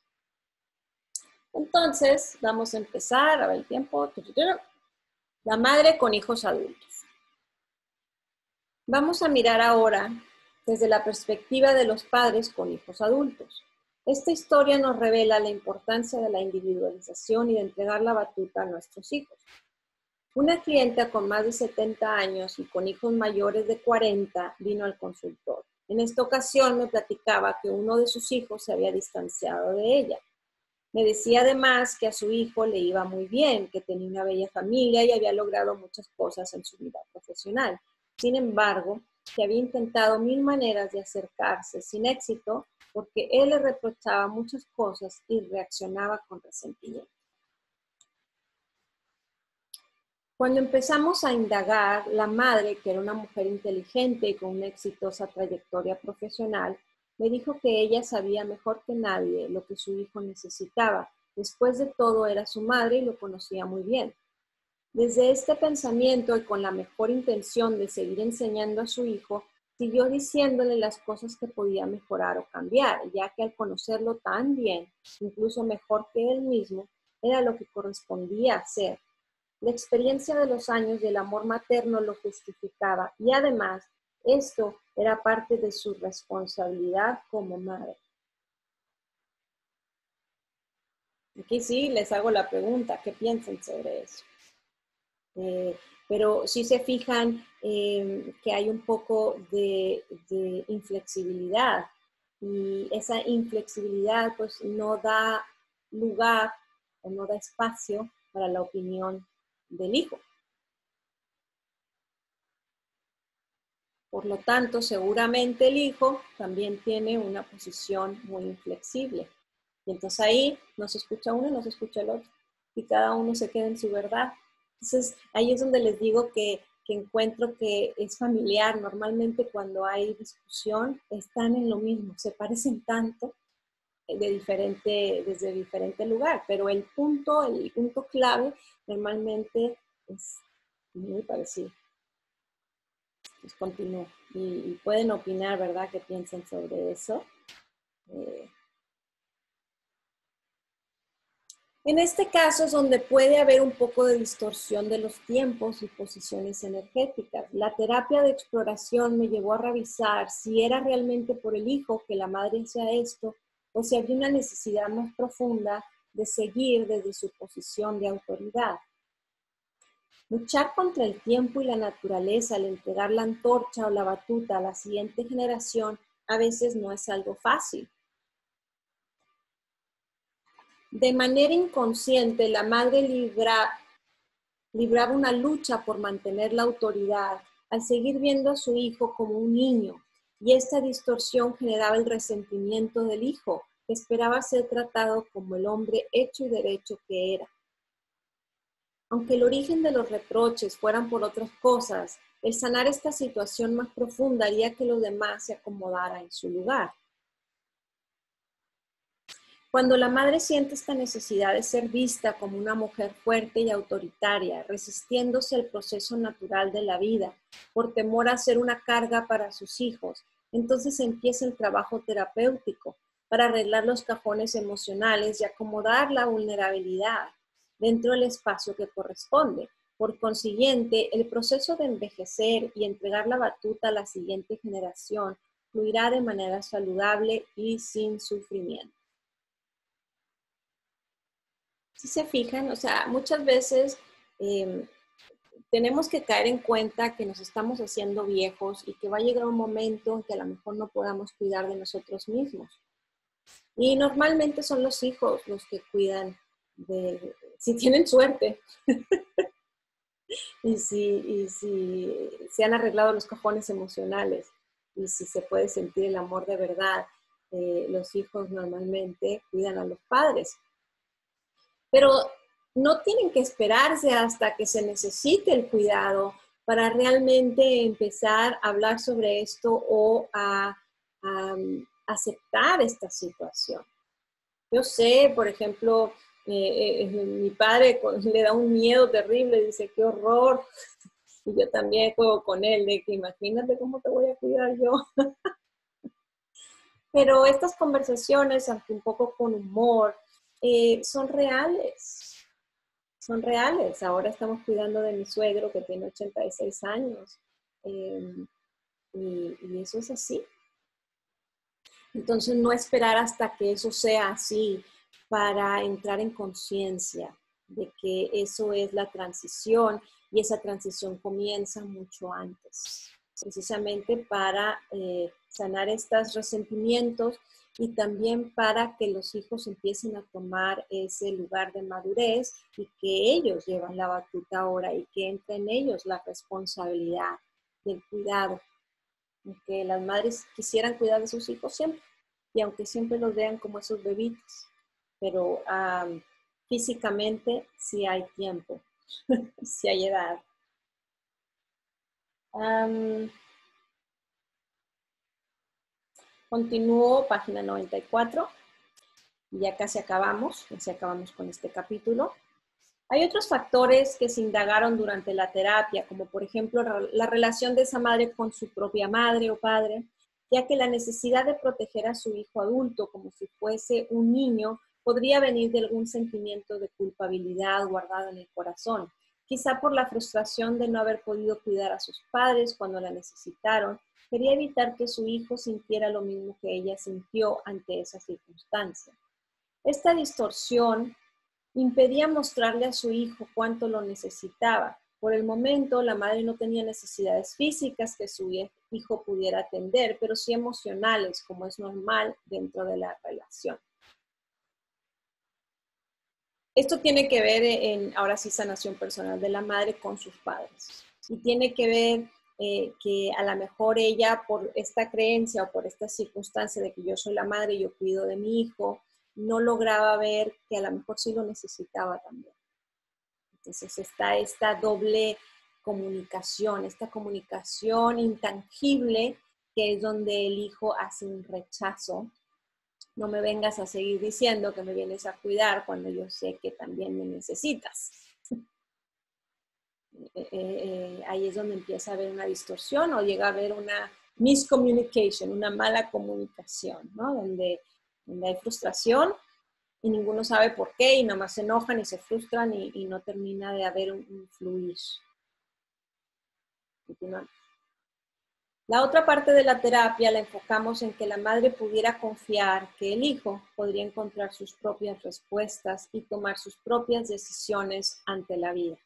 Entonces, vamos a empezar, a ver el tiempo. La madre con hijos adultos. Vamos a mirar ahora desde la perspectiva de los padres con hijos adultos. Esta historia nos revela la importancia de la individualización y de entregar la batuta a nuestros hijos. Una clienta con más de 70 años y con hijos mayores de 40 vino al consultorio. En esta ocasión me platicaba que uno de sus hijos se había distanciado de ella. Me decía además que a su hijo le iba muy bien, que tenía una bella familia y había logrado muchas cosas en su vida profesional. Sin embargo, que había intentado 1000 maneras de acercarse sin éxito porque él le reprochaba muchas cosas y reaccionaba con resentimiento. Cuando empezamos a indagar, la madre, que era una mujer inteligente y con una exitosa trayectoria profesional, me dijo que ella sabía mejor que nadie lo que su hijo necesitaba. Después de todo, era su madre y lo conocía muy bien. Desde este pensamiento y con la mejor intención de seguir enseñando a su hijo, siguió diciéndole las cosas que podía mejorar o cambiar, ya que al conocerlo tan bien, incluso mejor que él mismo, era lo que correspondía hacer. La experiencia de los años y el amor materno lo justificaba y además esto era parte de su responsabilidad como madre. Aquí sí les hago la pregunta, ¿qué piensan sobre eso? Pero sí se fijan que hay un poco de inflexibilidad y esa inflexibilidad pues no da lugar o no da espacio para la opinión del hijo. Por lo tanto, seguramente el hijo también tiene una posición muy inflexible. Y entonces ahí no se escucha uno y no se escucha el otro. Y cada uno se queda en su verdad. Entonces ahí es donde les digo que encuentro que es familiar. Normalmente cuando hay discusión están en lo mismo, se parecen tanto desde diferente lugar. Pero el punto clave normalmente es muy parecido. Pues continúo. Y pueden opinar, ¿verdad? ¿Qué piensan sobre eso? En este caso es donde puede haber un poco de distorsión de los tiempos y posiciones energéticas. La terapia de exploración me llevó a revisar si era realmente por el hijo que la madre hacía esto o si había una necesidad más profunda de seguir desde su posición de autoridad. Luchar contra el tiempo y la naturaleza al entregar la antorcha o la batuta a la siguiente generación a veces no es algo fácil. De manera inconsciente, la madre libraba una lucha por mantener la autoridad al seguir viendo a su hijo como un niño, y esta distorsión generaba el resentimiento del hijo, que esperaba ser tratado como el hombre hecho y derecho que era. Aunque el origen de los reproches fueran por otras cosas, el sanar esta situación más profunda haría que lo demás se acomodara en su lugar. Cuando la madre siente esta necesidad de ser vista como una mujer fuerte y autoritaria, resistiéndose al proceso natural de la vida, por temor a ser una carga para sus hijos, entonces empieza el trabajo terapéutico para arreglar los cajones emocionales y acomodar la vulnerabilidad dentro del espacio que corresponde. Por consiguiente, el proceso de envejecer y entregar la batuta a la siguiente generación fluirá de manera saludable y sin sufrimiento. Si se fijan, o sea, muchas veces tenemos que caer en cuenta que nos estamos haciendo viejos y que va a llegar un momento en que a lo mejor no podamos cuidar de nosotros mismos. Y normalmente son los hijos los que cuidan si tienen suerte, y si se han arreglado los cajones emocionales, y si se puede sentir el amor de verdad, los hijos normalmente cuidan a los padres. Pero no tienen que esperarse hasta que se necesite el cuidado para realmente empezar a hablar sobre esto o a aceptar esta situación. Yo sé, por ejemplo, mi padre le da un miedo terrible, dice, qué horror. Y yo también juego con él, de que imagínate cómo te voy a cuidar yo. Pero estas conversaciones, aunque un poco con humor, son reales. Son reales. Ahora estamos cuidando de mi suegro que tiene 86 años y eso es así. Entonces no esperar hasta que eso sea así para entrar en conciencia de que eso es la transición y esa transición comienza mucho antes, precisamente para sanar estos resentimientos y también para que los hijos empiecen a tomar ese lugar de madurez y que ellos llevan la batuta ahora y que entre en ellos la responsabilidad del cuidado. Que las madres quisieran cuidar de sus hijos siempre, y aunque siempre los vean como esos bebitos, pero físicamente sí hay tiempo, sí hay edad. Continúo, página 94, y ya casi acabamos con este capítulo. Hay otros factores que se indagaron durante la terapia, como por ejemplo la relación de esa madre con su propia madre o padre, ya que la necesidad de proteger a su hijo adulto como si fuese un niño podría venir de algún sentimiento de culpabilidad guardado en el corazón, quizá por la frustración de no haber podido cuidar a sus padres cuando la necesitaron. Quería evitar que su hijo sintiera lo mismo que ella sintió ante esa circunstancia. Esta distorsión impedía mostrarle a su hijo cuánto lo necesitaba. Por el momento, la madre no tenía necesidades físicas que su hijo pudiera atender, pero sí emocionales, como es normal dentro de la relación. Esto tiene que ver en, ahora sí, sanación personal de la madre con sus padres. Y tiene que ver que a lo mejor ella, por esta creencia o por esta circunstancia de que yo soy la madre y yo cuido de mi hijo, no lograba ver que a lo mejor sí lo necesitaba también. Entonces está esta doble comunicación, esta comunicación intangible, que es donde el hijo hace un rechazo. No me vengas a seguir diciendo que me vienes a cuidar cuando yo sé que también me necesitas. Ahí es donde empieza a haber una distorsión o llega a haber una miscommunication, una mala comunicación, ¿no? Donde hay frustración y ninguno sabe por qué y nomás se enojan y se frustran y no termina de haber un fluir. Continuamos. La otra parte de la terapia la enfocamos en que la madre pudiera confiar que el hijo podría encontrar sus propias respuestas y tomar sus propias decisiones ante la vida.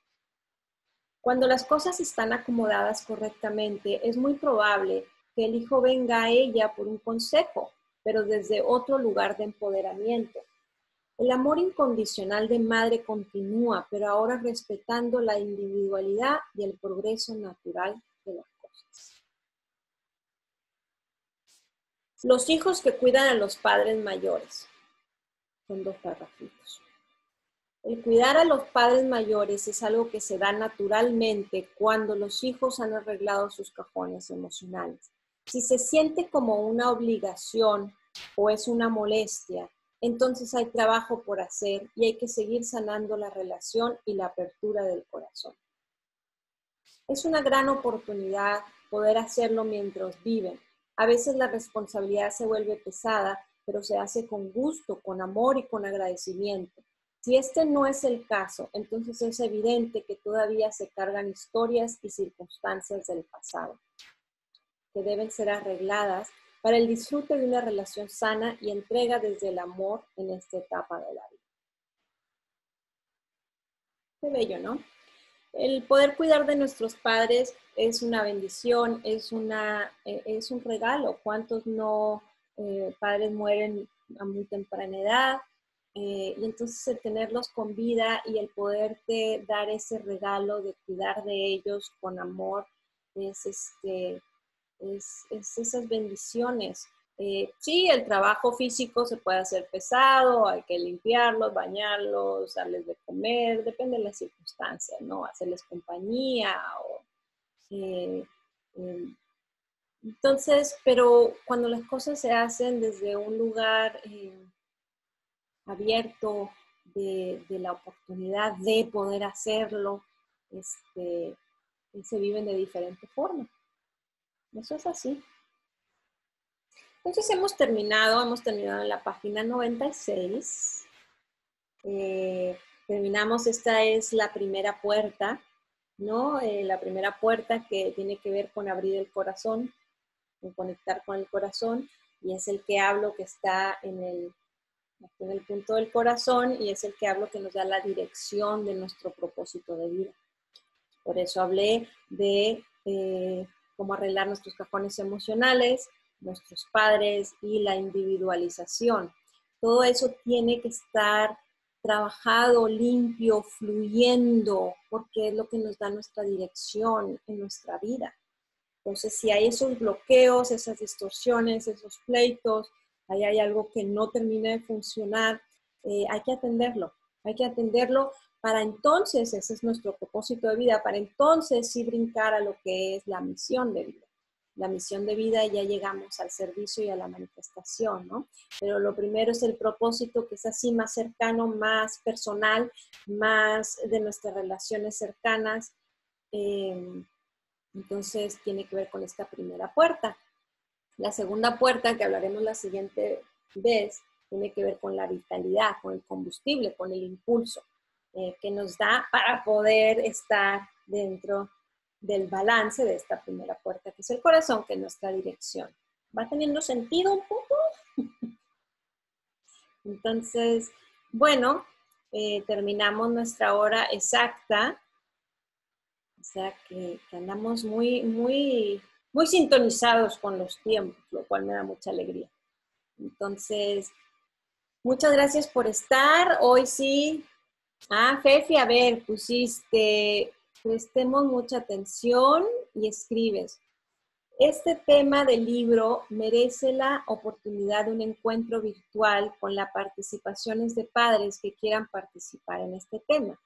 Cuando las cosas están acomodadas correctamente, es muy probable que el hijo venga a ella por un consejo, pero desde otro lugar de empoderamiento. El amor incondicional de madre continúa, pero ahora respetando la individualidad y el progreso natural de las cosas. Los hijos que cuidan a los padres mayores. Son 2 párrafitos. El cuidar a los padres mayores es algo que se da naturalmente cuando los hijos han arreglado sus cajones emocionales. Si se siente como una obligación o es una molestia, entonces hay trabajo por hacer y hay que seguir sanando la relación y la apertura del corazón. Es una gran oportunidad poder hacerlo mientras viven. A veces la responsabilidad se vuelve pesada, pero se hace con gusto, con amor y con agradecimiento. Si este no es el caso, entonces es evidente que todavía se cargan historias y circunstancias del pasado, que deben ser arregladas para el disfrute de una relación sana y entrega desde el amor en esta etapa de la vida. Qué bello, ¿no? El poder cuidar de nuestros padres es una bendición, es un regalo. ¿Cuántos padres mueren a muy temprana edad? Y entonces el tenerlos con vida y el poderte dar ese regalo de cuidar de ellos con amor es esas bendiciones. Sí, el trabajo físico se puede hacer pesado, hay que limpiarlos, bañarlos, darles de comer, depende de las circunstancias, ¿no? Hacerles compañía. Eh, eh, entonces, pero cuando las cosas se hacen desde un lugar abierto de la oportunidad de poder hacerlo, se viven de diferente forma. Eso es así. Entonces hemos terminado en la página 96. Terminamos, esta es la primera puerta, ¿no? La primera puerta que tiene que ver con abrir el corazón, con conectar con el corazón, y es el que hablo que está en el punto del corazón, y es el que hablo que nos da la dirección de nuestro propósito de vida. Por eso hablé de cómo arreglar nuestros cajones emocionales, nuestros padres y la individualización. Todo eso tiene que estar trabajado, limpio, fluyendo, porque es lo que nos da nuestra dirección en nuestra vida. Entonces, si hay esos bloqueos, esas distorsiones, esos pleitos, ahí hay algo que no termina de funcionar, hay que atenderlo para entonces, ese es nuestro propósito de vida, para entonces sí brincar a lo que es la misión de vida. La misión de vida ya llegamos al servicio y a la manifestación, ¿no? Pero lo primero es el propósito, que es así más cercano, más personal, más de nuestras relaciones cercanas. Entonces tiene que ver con esta primera puerta. La segunda puerta, que hablaremos la siguiente vez, tiene que ver con la vitalidad, con el combustible, con el impulso que nos da para poder estar dentro del balance de esta primera puerta, que es el corazón, que es nuestra dirección. ¿Va teniendo sentido un poco? Entonces, bueno, terminamos nuestra hora exacta. O sea que andamos muy sintonizados con los tiempos, lo cual me da mucha alegría. Entonces, muchas gracias por estar. Hoy sí. Fefi, a ver, pusiste, prestemos mucha atención y escribes. Este tema del libro merece la oportunidad de un encuentro virtual con las participaciones de padres que quieran participar en este tema.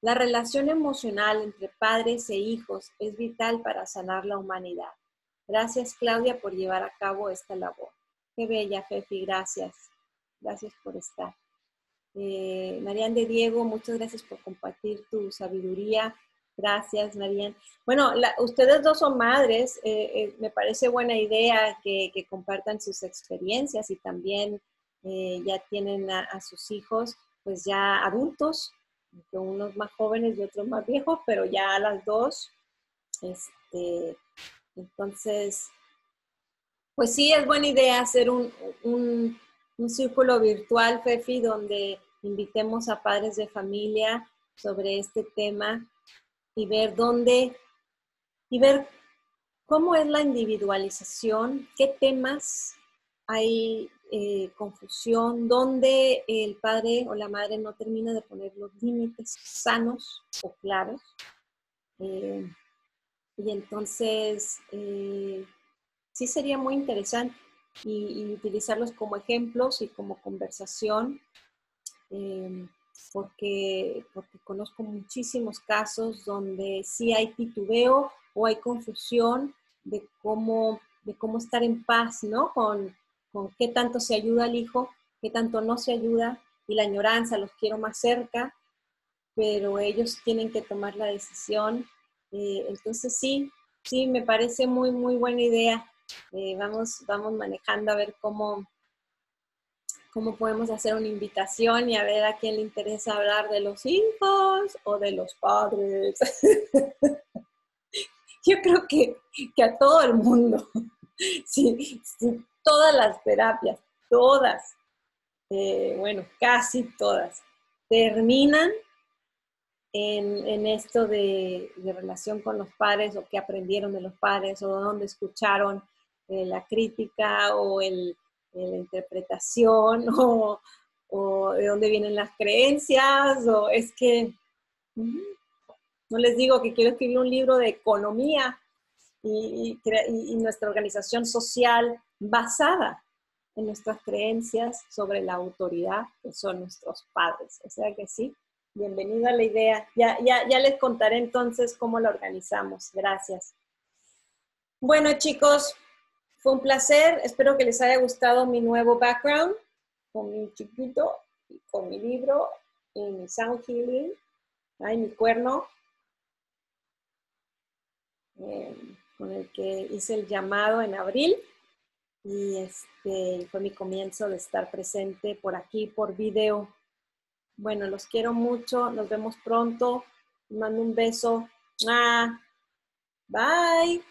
La relación emocional entre padres e hijos es vital para sanar la humanidad. Gracias, Claudia, por llevar a cabo esta labor. Qué bella, Fefi, gracias. Gracias por estar. Marian de Diego, muchas gracias por compartir tu sabiduría. Gracias, Marian. Bueno, ustedes dos son madres. Me parece buena idea que compartan sus experiencias y también ya tienen a sus hijos, pues ya adultos, unos más jóvenes y otros más viejos, pero ya las dos Entonces, pues sí, es buena idea hacer un círculo virtual, Fefi, donde invitemos a padres de familia sobre este tema y ver y ver cómo es la individualización, qué temas hay confusión, dónde el padre o la madre no termina de poner los límites sanos o claros. Y entonces, sí sería muy interesante y utilizarlos como ejemplos y como conversación, eh, porque conozco muchísimos casos donde sí hay titubeo o hay confusión de cómo estar en paz, ¿no? Con qué tanto se ayuda al hijo, qué tanto no se ayuda, y la añoranza, los quiero más cerca, pero ellos tienen que tomar la decisión. Entonces sí, me parece muy, muy buena idea. Vamos manejando a ver cómo podemos hacer una invitación y a ver a quién le interesa hablar de los hijos o de los padres. Yo creo que a todo el mundo, sí, todas las terapias, todas, bueno, casi todas, terminan en esto de relación con los padres, o qué aprendieron de los padres, o dónde escucharon la crítica o la interpretación, o de dónde vienen las creencias, o es que no les digo que quiero escribir un libro de economía y nuestra organización social basada en nuestras creencias sobre la autoridad que son nuestros padres. O sea que sí, bienvenida a la idea. Ya les contaré entonces cómo la organizamos. Gracias. Bueno, chicos, fue un placer. Espero que les haya gustado mi nuevo background con mi chiquito y con mi libro y mi sound healing. Ay, mi cuerno. Con el que hice el llamado en abril. Y fue mi comienzo de estar presente por aquí, por video. Bueno, los quiero mucho. Nos vemos pronto. Les mando un beso. Bye.